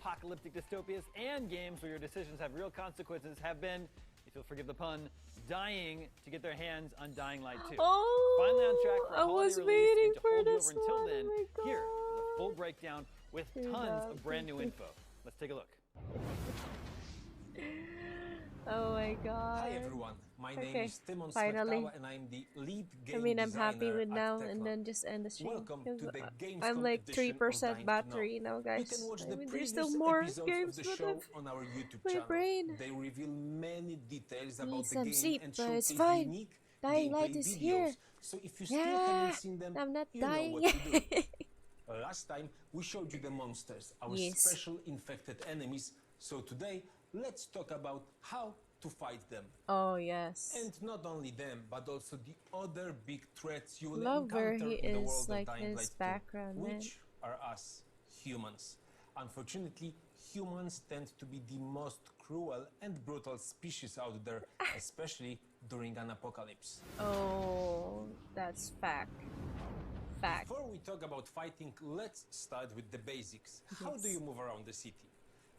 post-apocalyptic dystopias and games where your decisions have real consequences have been, if you'll forgive the pun, dying to get their hands on Dying Light 2. Oh, Finally on track for a I holiday was release, waiting and to for hold you this over until one. then, Oh my here is a God. full breakdown with tons of brand new info. Let's take a look. Oh my God. Hi everyone, my name is Timon finally. Smektawa and I'm the lead game I mean, I'm designer happy with at now Techland. and then just end the stream. Welcome to the Gamescom I'm like edition 3% of Dying battery to now, Know. guys. You can watch I the mean, there's previous still more episodes games of the with show on our YouTube my channel. brain. They reveal many details Need about the some game sleep, and but it's showcase fine. unique Dying Light gameplay is videos. here. So if you still haven't seen them, I'm not you dying. know what to do. Last time we showed you the monsters, our special infected enemies. So today, let's talk about how to fight them. Oh yes. And not only them, but also the other big threats you will Love where encounter he in the is, world like, of Dying his Light 2, background, which are us, humans. Unfortunately, humans tend to be the most cruel and brutal species out there, especially during an apocalypse. Oh, that's fact. Fact. Before we talk about fighting, let's start with the basics. How do you move around the city?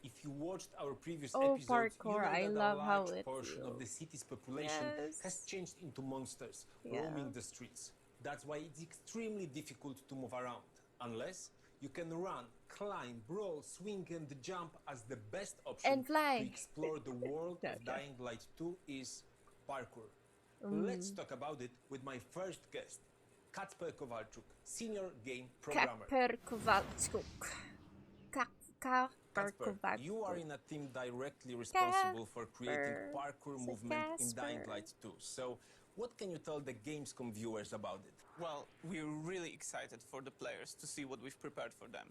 If you watched our previous episodes, parkour. you know I that love a how large it portion of the feels. city's population has changed into monsters, roaming the streets. That's why it's extremely difficult to move around, unless you can run, climb, brawl, swing and jump, as the best option And fly. to explore the world of Dying Light 2 is parkour. Let's talk about it with my first guest, Kacper Kowalczuk, senior game programmer. Kacper Kowalczuk. Kacper, you are in a team directly responsible for creating parkour movement in Dying Light 2. So, what can you tell the Gamescom viewers about it? Well, we're really excited for the players to see what we've prepared for them.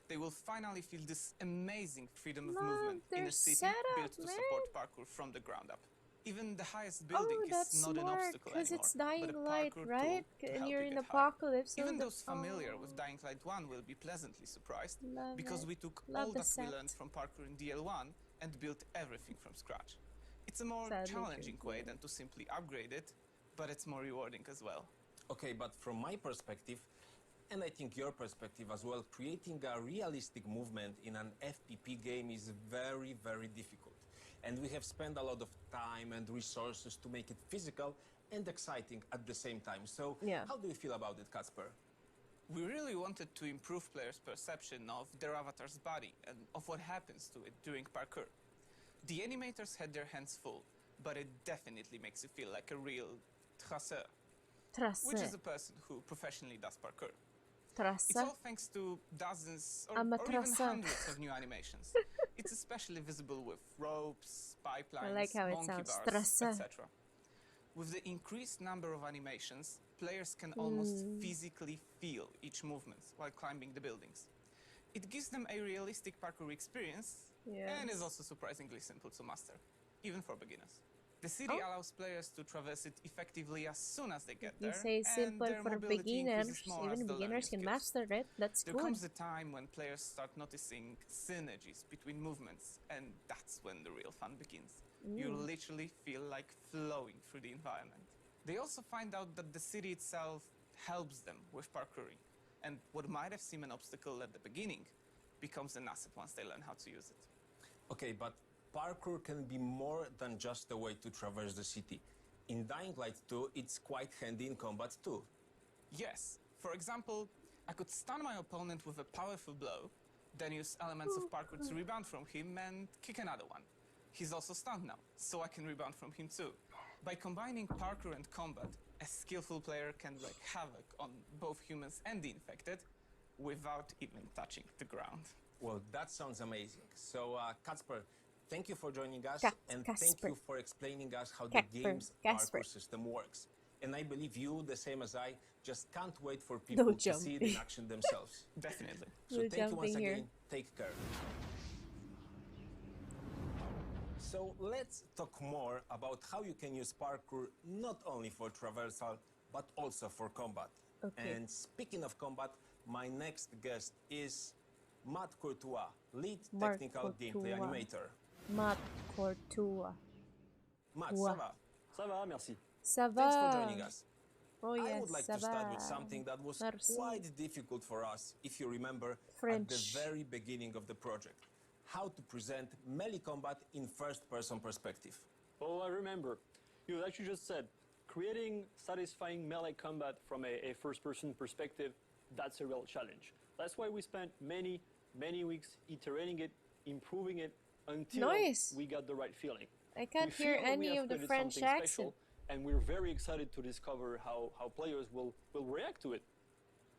They will finally feel this amazing freedom of movement in a city built to support parkour from the ground up. Even the highest building is not an obstacle anymore, it's Dying but a Light, parkour right? tool to And help you're you in get higher. apocalypse. Even those familiar with Dying Light 1 will be pleasantly surprised, because we took all that we learned from parkour in DL1 and built everything from scratch. It's a more challenging way than to simply upgrade it, but it's more rewarding as well. Okay, but from my perspective, and I think your perspective as well, creating a realistic movement in an FPP game is very, very difficult. And we have spent a lot of time and resources to make it physical and exciting at the same time. So, how do you feel about it, Kacper? We really wanted to improve players' perception of their avatar's body and of what happens to it during parkour. The animators had their hands full, but it definitely makes you feel like a real traceur, which is a person who professionally does parkour. It's all thanks to dozens or even hundreds of new animations. It's especially visible with ropes, pipelines, monkey bars, etc. With the increased number of animations, players can almost physically feel each movement while climbing the buildings. It gives them a realistic parkour experience and is also surprisingly simple to master, even for beginners. The city allows players to traverse it effectively as soon as they get there. You say simple for beginners, even beginners can master it. That's good. There comes a time when players start noticing synergies between movements, and that's when the real fun begins. You literally feel like flowing through the environment. They also find out that the city itself helps them with parkouring, and what might have seemed an obstacle at the beginning becomes an asset once they learn how to use it. Okay, but parkour can be more than just a way to traverse the city. In Dying Light 2, it's quite handy in combat too. Yes. For example, I could stun my opponent with a powerful blow, then use elements of parkour to rebound from him and kick another one. He's also stunned now, so I can rebound from him too. By combining parkour and combat, a skillful player can wreak havoc on both humans and the infected without even touching the ground. Well, that sounds amazing. So, Kacper, thank you for joining us, and thank you for explaining us how the game's parkour system works. And I believe you, the same as I, just can't wait for people to see it in action themselves. Definitely. So thank you once again. Take care. So let's talk more about how you can use parkour not only for traversal, but also for combat. And speaking of combat, my next guest is Matt Courtois, lead technical gameplay animator. Matt Courtois. Matt, ça va? Ça va, merci. Ça va. Thanks for joining us. Oh, yes, I would like to start with something that was quite difficult for us, if you remember, at the very beginning of the project. how to present melee combat in first-person perspective. Oh, I remember. You like you just said, creating satisfying melee combat from a first-person perspective, that's a real challenge. That's why we spent many weeks iterating it, improving it, until we got the right feeling. I can't hear any of the French accent. Special, and we're very excited to discover how players will react to it.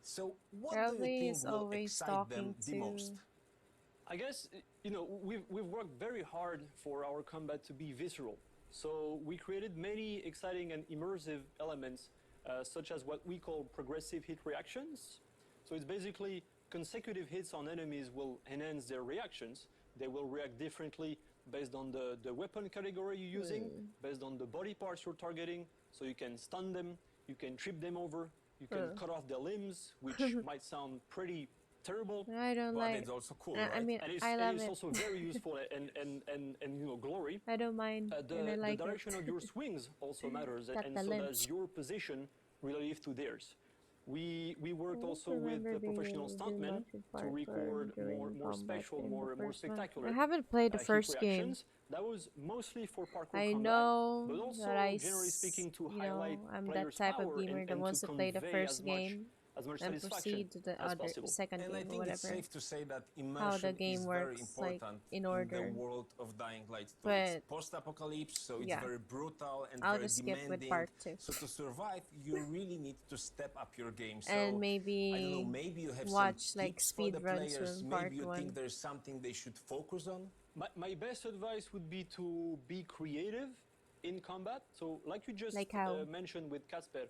So what do you think will excite them the most? I guess, you know, we've worked very hard for our combat to be visceral. So we created many exciting and immersive elements, such as what we call progressive hit reactions. So it's basically consecutive hits on enemies will enhance their reactions. They will react differently based on the weapon category you're using, based on the body parts you're targeting. So you can stun them, you can trip them over, you can cut off their limbs, which might sound pretty terrible. I don't but like. It's also cool, right? I mean, and I love it's it. also very useful and you know, glory. I don't mind. And I like the direction of your swings also matters, and so does your position relative to theirs. We worked also with the professional stuntmen to record more special, more spectacular. I haven't played the first game. Reactions. That was mostly for parkour I combat, know but also that generally speaking to you highlight know, I'm that players' type of power gamer and that wants to play the convey first game as much and satisfaction proceed to the as other possible. second And game I or think it's whatever. safe to say that How the immersion game is very works, like, important in the order. world of Dying Light 2. But It's post-apocalypse, so it's yeah. very brutal and I'll very just skip demanding. with part 2. So to survive, you really need to step up your game. So And I don't know, maybe maybe you have watch some like tips speed for the runs players. from Maybe part you 1. think there's something they should focus on. My best advice would be to be creative in combat. So like you just Like how? mentioned with Casper,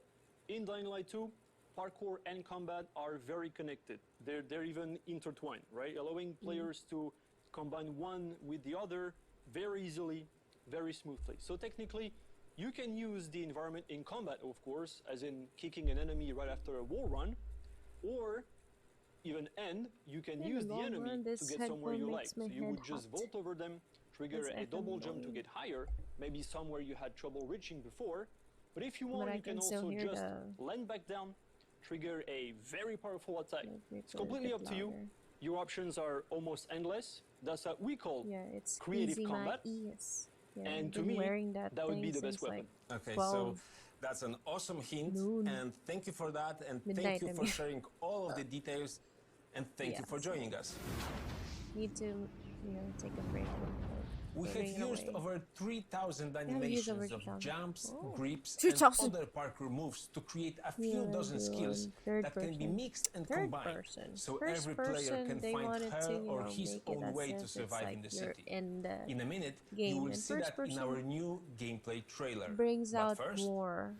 in Dying Light 2, parkour and combat are very connected. They're even intertwined, right? Allowing players to combine one with the other very easily, very smoothly. So technically, you can use the environment in combat, of course, as in kicking an enemy right after a wall run, or even you can use the enemy to get somewhere you like. So you would just vault over them, trigger a double jump to get higher, maybe somewhere you had trouble reaching before. But if you want, you can also just land back down, trigger a very powerful attack. It's completely up to you. Your options are almost endless. That's what we call it's creative easy combat. Yeah, And to me, that would be the best weapon. Like Okay, 12 so that's an awesome hint, noon. and thank you for that, and Midnight, thank you I for mean. sharing all of the details, and thank you for joining us. Need to, you know, take a break. We have used over 3,000 animations of jumps, grips, 3,000. and other parkour moves to create a few dozen skills that can be mixed and combined, so every player can find her or his own way to survive in the city. In a minute, you will see that in our new gameplay trailer. Brings But out first, more.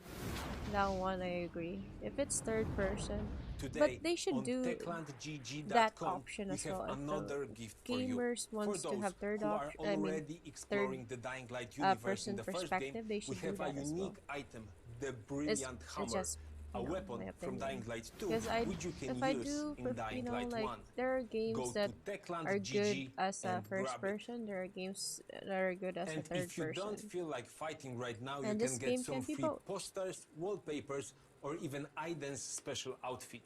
That one I agree. If it's third person, today, but they should on do techlandgg.com, that option as we have well. another gift for you. Gamers For wants those to have third who are already exploring the Dying Light universe person in the first perspective, game, they we should have do a that as well. unique item, the Brilliant Hammer, just, a you know, weapon my from opinion. Dying Light 2, Because which you can if I use do, in Dying you know, Light like 1. there are games Go that to techlandgg are good as a and first grab it. person. There are games that are good as a And third if you person. don't feel like fighting right now, And you this can game get some can be free both. posters, wallpapers, or even Aiden's special outfit.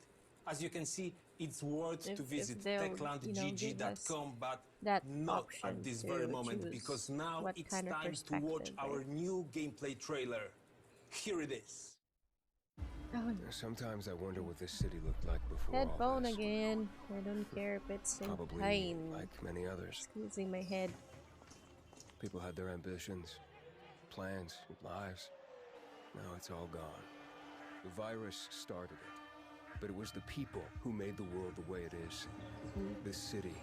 As you can see, it's worth to visit they'll, you know, give us techlandgg.com, but that not option at this to very moment, choose because now what it's kind of time to watch perspective, our right? new gameplay trailer. Here it is. Sometimes I wonder what this city looked like before all Headphone this. again. I don't care if it's in Probably pain. like many others. Squeezing my head. People had their ambitions, plans, lives. Now it's all gone. The virus started it, but it was the people who made the world the way it is. This city,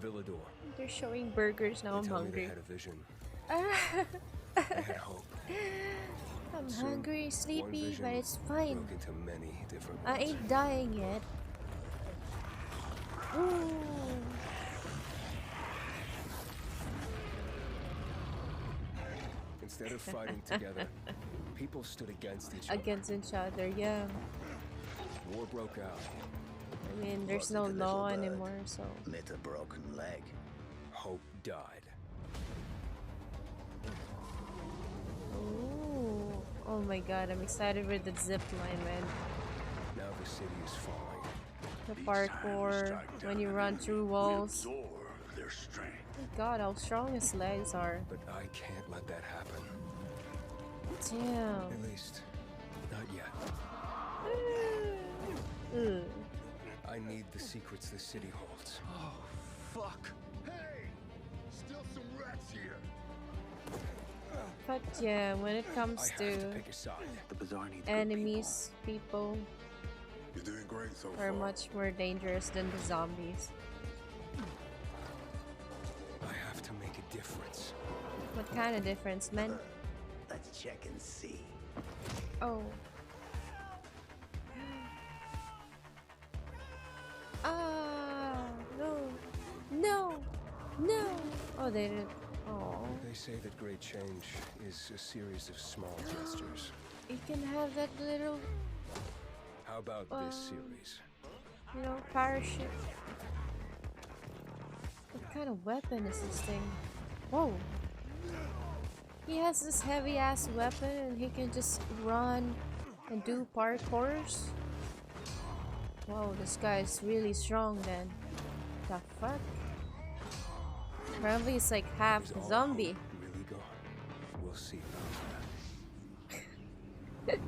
Villador. They're showing burgers now. I'm They tell me hungry. they had a vision. They had hope. I'm Soon, hungry, one sleepy, vision but it's fine. broke into many different I ones. ain't dying yet. Ooh. Instead of fighting together, people stood against each other. Against each other, yeah. War broke out. I mean, there's no law anymore, so. Met a broken leg. Hope died. Ooh. Oh my god, I'm excited with the zip line, man. Now the city is falling. The parkour, when you run through walls. Absorb their strength. god, how strong his legs are. But I can't let that happen. Damn. At least, not yet. Ugh. I need the secrets the city holds. Oh, fuck. Hey! Still some rats here. But yeah, when it comes I have to to pick a side. The bazaar needs enemies, people You're doing great so are far. much more dangerous than the zombies. I have to make a difference. What kind of difference, man? Let's check and see. Oh. Ah, no. No. No. Oh, they didn't. Oh. They say that great change is a series of small gestures. You can have that little, How about this series? you know, parachute. What kind of weapon is this thing? Whoa. He has this heavy ass weapon and he can just run and do parkours. Whoa, this guy is really strong then. The fuck? Apparently it's like half Is all zombie. hope really gone? We'll see about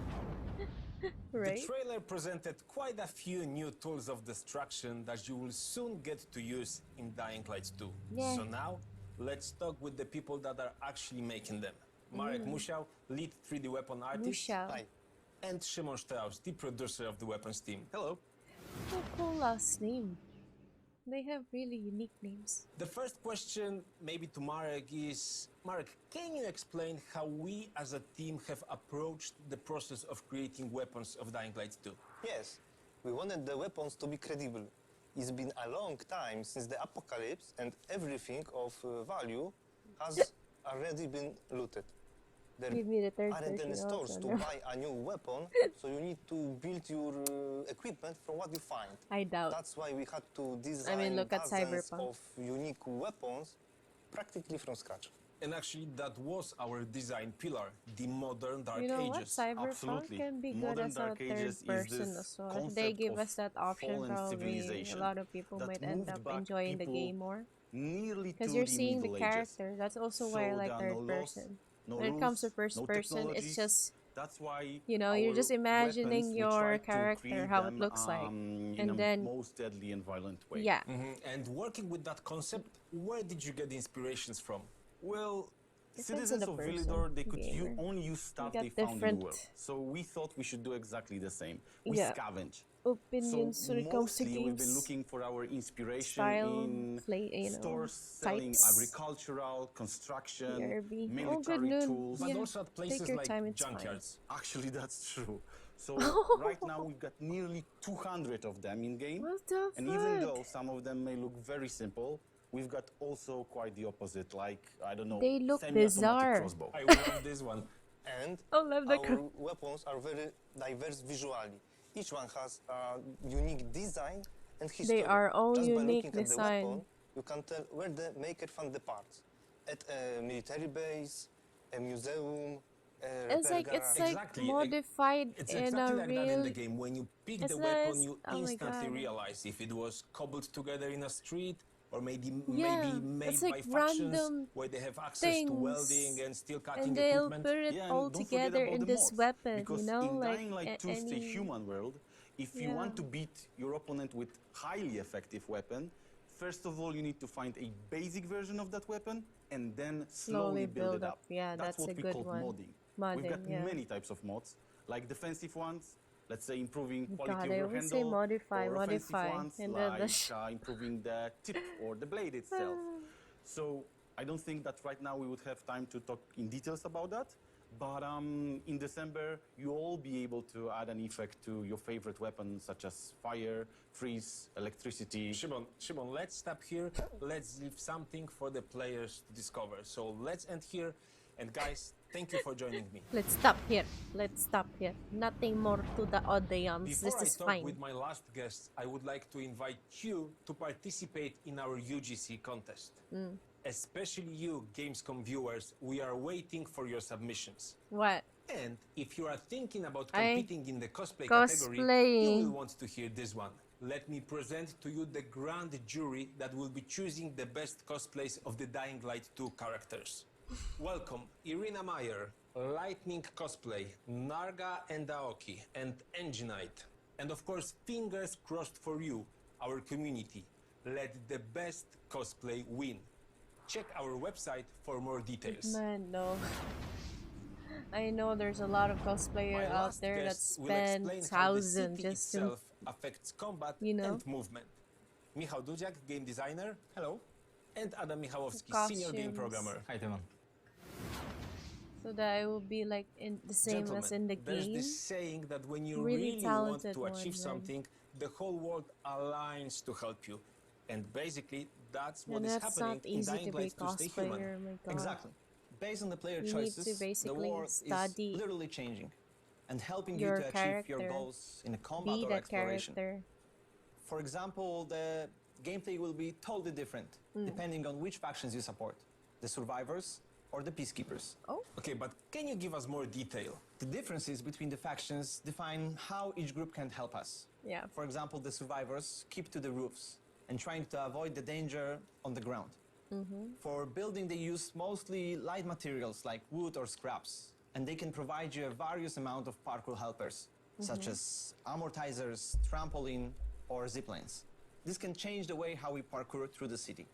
Right? The trailer presented quite a few new tools of destruction that you will soon get to use in Dying Light 2. Yeah. So now, let's talk with the people that are actually making them. Marek Musiał, lead 3D weapon artist. Musiał. Hi. And Szymon Strauss, the producer of the weapons team. Hello. Oh, cool last name. They have really unique names. The first question, maybe to Marek, is Marek, can you explain how we as a team have approached the process of creating weapons of Dying Light 2? Yes, we wanted the weapons to be credible. It's been a long time since the apocalypse and everything of value has already been looted. There Give me the third aren't any person stores also, to no? buy a new weapon, so you need to build your equipment from what you find. I doubt. That's why we had to design look at dozens Cyberpunk. of unique weapons practically from scratch. And actually, that was our design pillar, the modern Dark You know what? Ages. Cyberpunk Absolutely. can be good Modern as a Dark third Ages is person this as well. If they concept give of us that option, fallen probably a civilization lot of people that might end moved up back enjoying the people game more. nearly Because to you're the seeing the Middle Ages. character. That's also why I So like there are third no laws, person. no When it comes to rules, first no person, it's technologies. just, That's why you know, you're our just imagining weapons, we your try to character, create how it them, looks like. in And a then, most deadly and violent way. yeah. And working with that concept, where did you get the inspirations from? Well, Depends on citizens the of person, Villedor, they could gamer. only use stuff got they found in different- the world. So we thought we should do exactly the same. We Yeah. scavenge. Opinions So when it comes to mostly we've been games. looking for our inspiration Style, in you know, stores selling types. agricultural, construction, BRB. Oh, military good noon. tools. But Yeah, also at places take your like time, it's fine. junkyards. Actually, that's true. So right now we've got nearly 200 of them in game. What the And even fuck? though some of them may look very simple, we've got also quite the opposite, like, I don't know, They look semi-automatic bizarre. crossbow. I love this one. And I love the our weapons are very diverse visually. Each one has a unique design and history. are all Just by unique looking at design. the weapon, you can tell where the maker found the parts. At a military base, a museum, a It's repair like it's garage. like Exactly. modified It's in exactly a like that in real. the game. When you pick It's the weapon, nice. you Oh my instantly God. realize if it was cobbled together in a street or maybe Yeah, made it's like by factions random where they have access to things. welding and steel cutting And they'll equipment. put it Yeah, and all don't forget together about in the this mods, weapon, because you know, in like Dying Light 2, it's the any. human world. If you Yeah. want to beat your opponent with highly effective weapon, first of all, you need to find a basic version of that weapon and then slowly build it up. Yeah, that's what a we good call one. modding. Modding, We've got yeah. many types of mods, like defensive ones, let's say improving quality God, of I your always say handle, modify, or offensive modify, ones and then the like improving the tip or the blade itself. So I don't think that right now we would have time to talk in details about that. But in December, you'll all be able to add an effect to your favorite weapons, such as fire, freeze, electricity. Shimon, let's stop here. Let's leave something for the players to discover. So let's end here. And guys, thank you for joining me. Let's stop here. Let's stop here. Nothing more to the audience. Before This is I talk fine. with my last guests, I would like to invite you to participate in our UGC contest. Especially you, Gamescom viewers, we are waiting for your submissions. What? And if you are thinking about I- competing in the cosplay category, you Cosplaying. will want to hear this one. let me present to you the grand jury that will be choosing the best cosplays of the Dying Light 2 characters. Welcome, Irina Meyer, Lightning Cosplay, Narga and Aoki, and Enginite. And of course, fingers crossed for you, our community. Let the best cosplay win. Check our website for more details. Man, no. I know there's a lot of cosplayer My out last there that guest will spend explain how the thousands city just to, itself affects combat you know, and movement. Michał Dudziak, game designer. Hello. And Adam Michałowski, senior game Costumes. programmer. Hi, Timon. so that it will be like in the same Gentlemen, as in the there's game. this saying that when you Really really want talented to achieve one, something, the whole world aligns to help you. And basically, that's what And is that's happening not in easy Dying to be a Light to stay human. cosplayer, my god. Exactly. Based on the player You need choices, to the basically world study is literally changing and helping your you to achieve your character. goals in a combat Be or that exploration. character. For example, the gameplay will be totally different depending on which factions you support, the survivors or the peacekeepers. Oh, Okay, but can you give us more detail? The differences between the factions define how each group can help us. yeah. For example, the survivors keep to the roofs and trying to avoid the danger on the ground. For building, they use mostly light materials like wood or scraps, and they can provide you a various amount of parkour helpers, such as amortizers, trampoline, or ziplines. This can change the way how we parkour through the city.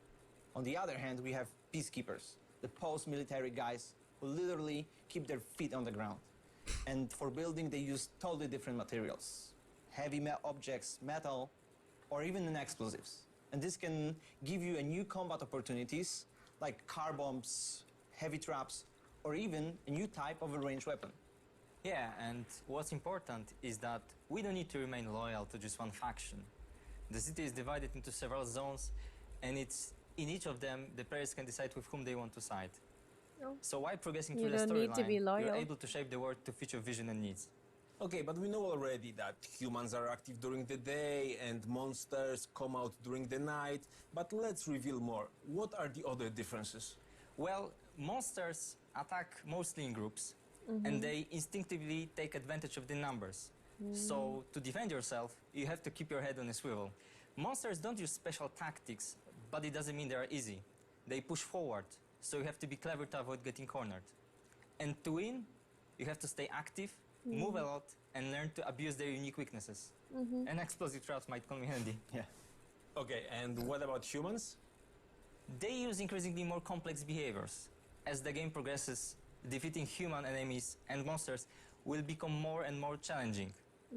On the other hand, we have peacekeepers, the post-military guys who literally keep their feet on the ground. And for building, they use totally different materials, heavy objects, metal, or even explosives. And this can give you a new combat opportunities like car bombs, heavy traps, or even a new type of a ranged weapon. Yeah, and what's important is that we don't need to remain loyal to just one faction. The city is divided into several zones, and it's in each of them the players can decide with whom they want to side. Oh. So while progressing You through the don't need to be storyline, loyal. you're able to shape the world to fit your vision and needs. Okay, but we know already that humans are active during the day and monsters come out during the night. But let's reveal more. What are the other differences? Well, monsters attack mostly in groups, and they instinctively take advantage of the numbers. So to defend yourself, you have to keep your head on a swivel. Monsters don't use special tactics, but it doesn't mean they are easy. They push forward, so you have to be clever to avoid getting cornered. And to win, you have to stay active, move a lot, and learn to abuse their unique weaknesses. And explosive traps might come in handy. Yeah. Okay, and what about humans? They use increasingly more complex behaviors. As the game progresses, defeating human enemies and monsters will become more and more challenging.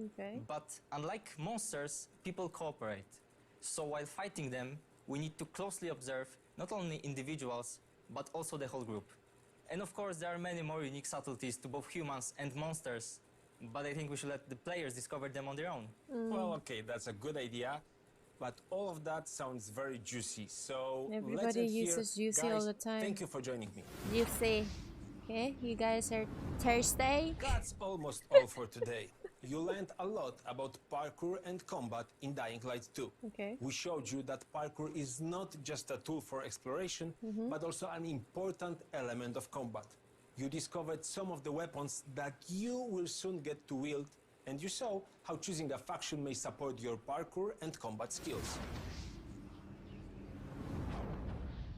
Okay. But unlike monsters, people cooperate. So while fighting them, we need to closely observe not only individuals, but also the whole group. And of course, there are many more unique subtleties to both humans and monsters, but I think we should let the players discover them on their own. Well, okay, that's a good idea. But all of that sounds very juicy. So let's Everybody end here. uses juicy Guys, all the time. Thank you for joining me. You see. Okay, you guys are thirsty? That's almost all for today. You learned a lot about parkour and combat in Dying Light 2. Okay. We showed you that parkour is not just a tool for exploration, but also an important element of combat. You discovered some of the weapons that you will soon get to wield, and you saw how choosing a faction may support your parkour and combat skills.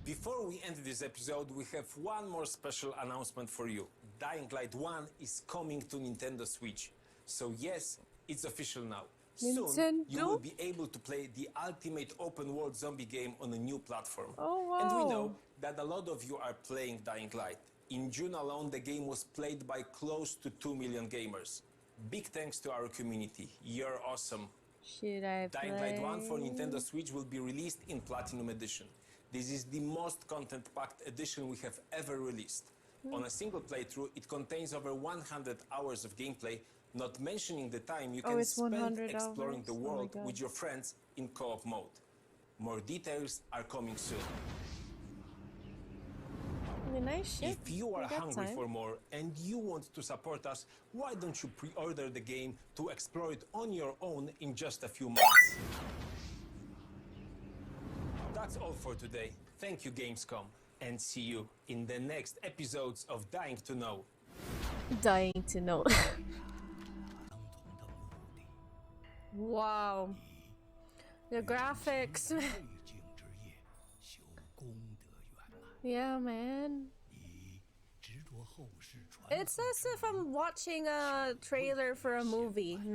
Before we end this episode, we have one more special announcement for you. Dying Light 1 is coming to Nintendo Switch. So yes, it's official now. Soon, you will be able to play the ultimate open world zombie game on a new platform. Oh, wow. And we know that a lot of you are playing Dying Light. In June alone, the game was played by close to 2 million gamers. Big thanks to our community. You're awesome. Should I play? Dying Light 1 for Nintendo Switch will be released in Platinum Edition. This is the most content-packed edition we have ever released. On a single playthrough, it contains over 100 hours of gameplay, not mentioning the time you can it's spend 100 exploring hours? the Oh my world God. with your friends in co-op mode. More details are coming soon. I mean, nice shit. If you are We got hungry time. for more and you want to support us, why don't you pre-order the game to explore it on your own in just a few months? That's all for today. Thank you, Gamescom, and see you in the next episodes of Dying to Know. Dying to know. Wow. The graphics. Yeah, man. It's as if I'm watching a trailer for a movie.